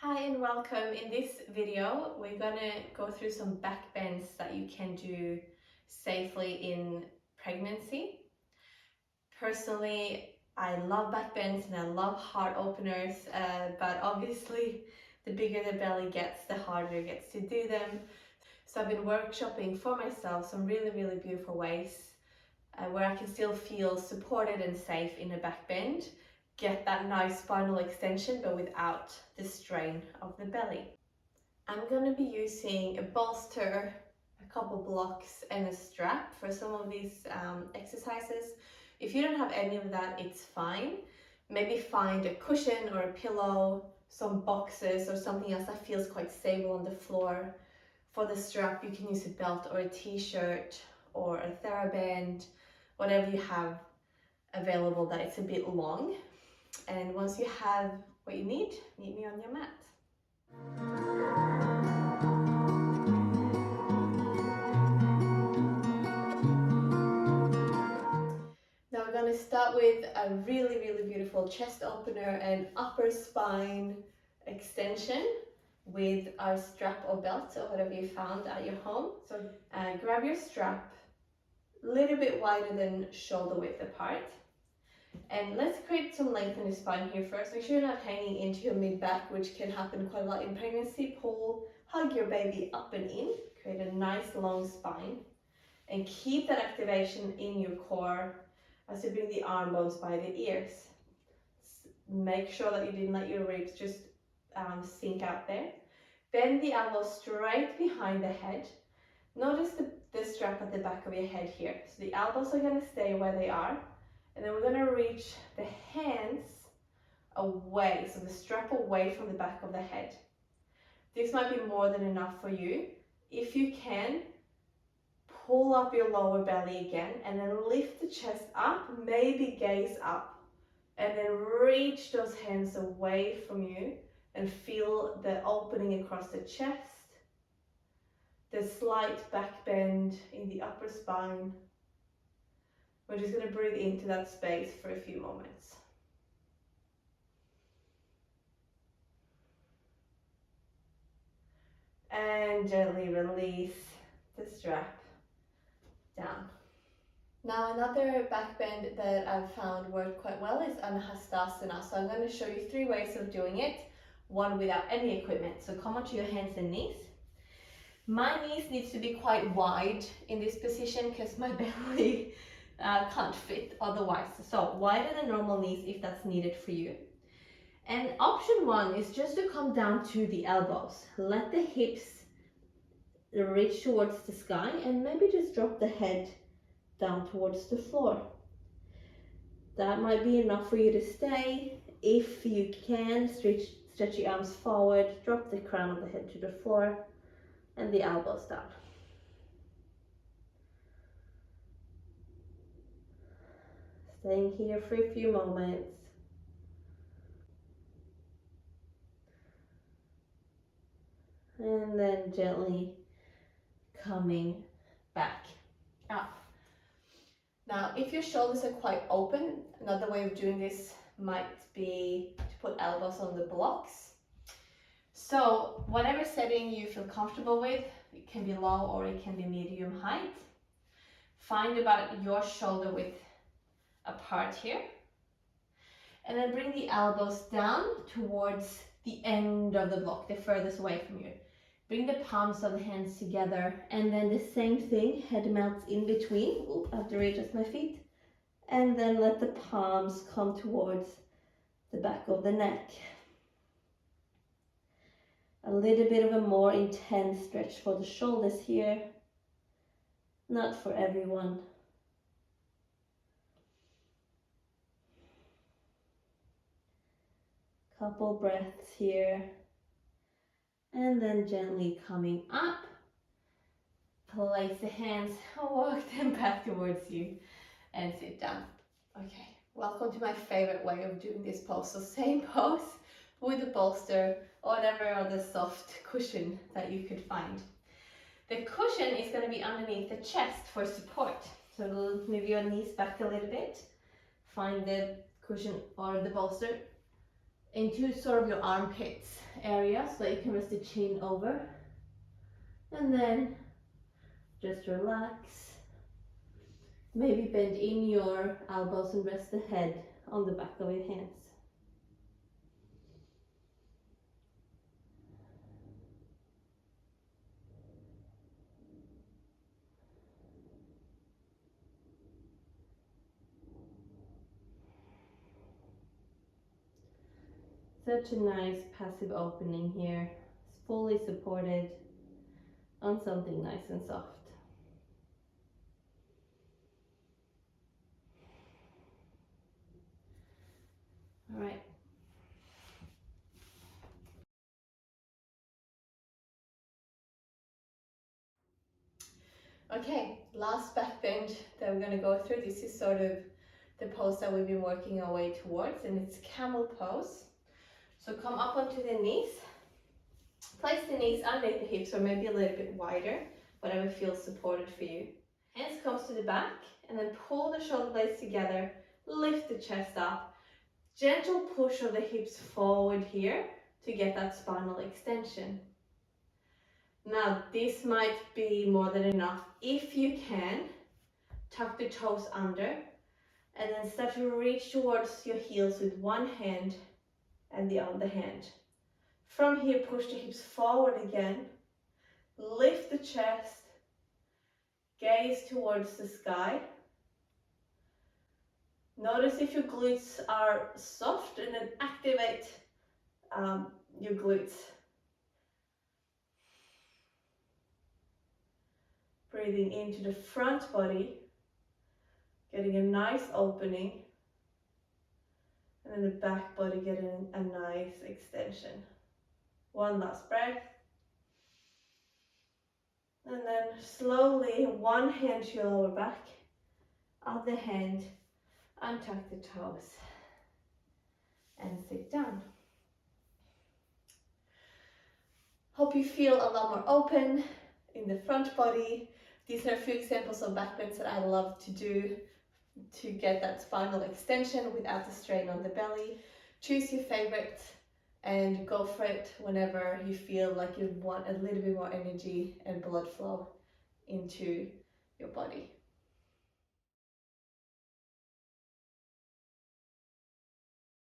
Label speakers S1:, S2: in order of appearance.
S1: Hi and welcome. In this video, we're gonna go through some back bends that you can do safely in pregnancy. Personally, I love back bends and I love heart openers, but obviously the bigger the belly gets, the harder it gets to do them. So I've been workshopping for myself some really beautiful ways where I can still feel supported and safe in a back bend, get that nice spinal extension but without the strain of the belly. I'm going to be using a bolster, a couple blocks and a strap for some of these exercises. If you don't have any of that, it's fine. Maybe find a cushion or a pillow, some boxes or something else that feels quite stable on the floor. For the strap, you can use a belt or a t-shirt or a therraband, whatever you have available that it's a bit long. And once you have what you need, meet me on your mat. Now we're going to start with a really beautiful chest opener and upper spine extension with our strap or belt or whatever you found at your home. So grab your strap a little bit wider than shoulder width apart. And let's create some length in the spine here first. Make sure you're not hanging into your mid-back, which can happen quite a lot in pregnancy. Hug your baby up and in. Create a nice long spine. And keep that activation in your core as you bring the arm bones by the ears. Make sure that you didn't let your ribs just sink out there. Bend the elbow straight behind the head. Notice the strap at the back of your head here. So the elbows are going to stay where they are. And then we're going to reach the hands away, so the strap away from the back of the head. This might be more than enough for you. If you can, pull up your lower belly again and then lift the chest up, maybe gaze up, and then reach those hands away from you and feel the opening across the chest, the slight back bend in the upper spine. We're just going to breathe into that space for a few moments. And gently release the strap down. Now another back bend that I've found worked quite well is Anahastasana. So I'm going to show you 3 ways of doing it, one without any equipment. So come onto your hands and knees. My knees needs to be quite wide in this position because my belly can't fit otherwise. So wider than normal knees if that's needed for you. And option 1 is just to come down to the elbows. Let the hips reach towards the sky and maybe just drop the head down towards the floor. That might be enough for you to stay. If you can, stretch your arms forward, drop the crown of the head to the floor and the elbows down. Staying here for a few moments. And then gently coming back up. Now, if your shoulders are quite open, another way of doing this might be to put elbows on the blocks. So whatever setting you feel comfortable with, it can be low or it can be medium height. Find about your shoulder width apart here. And then bring the elbows down towards the end of the block, the furthest away from you. Bring the palms of the hands together and then the same thing, head melts in between. Ooh, I have to readjust my feet. And then let the palms come towards the back of the neck. A little bit of a more intense stretch for the shoulders here. Not for everyone. Couple breaths here. And then gently coming up, place the hands, walk them back towards you and sit down. Okay, welcome to my favorite way of doing this pose. So same pose with a bolster or whatever other soft cushion that you could find. The cushion is going to be underneath the chest for support. So move your knees back a little bit. Find the cushion or the bolster into sort of your armpits area so that you can rest the chin over. And then just relax. Maybe bend in your elbows and rest the head on the back of your hands. Such a nice passive opening here. It's fully supported on something nice and soft. All right. Okay, last back bend that we're going to go through. This is sort of the pose that we've been working our way towards, and it's camel pose. So come up onto the knees. Place the knees underneath the hips or maybe a little bit wider, whatever feels supported for you. Hands comes to the back and then pull the shoulder blades together, lift the chest up. Gentle push of the hips forward here to get that spinal extension. Now this might be more than enough. If you can, tuck the toes under and then start to reach towards your heels with one hand and the other hand. From here, push the hips forward again, lift the chest, gaze towards the sky. Notice if your glutes are soft and then activate your glutes. Breathing into the front body, getting a nice opening, and then the back body getting a nice extension. One last breath. And then slowly, one hand to your lower back, other hand, untuck the toes, and sit down. Hope you feel a lot more open in the front body. These are a few examples of back bends that I love to do to get that spinal extension without the strain on the belly. Choose your favorite and go for it whenever you feel like you want a little bit more energy and blood flow into your body.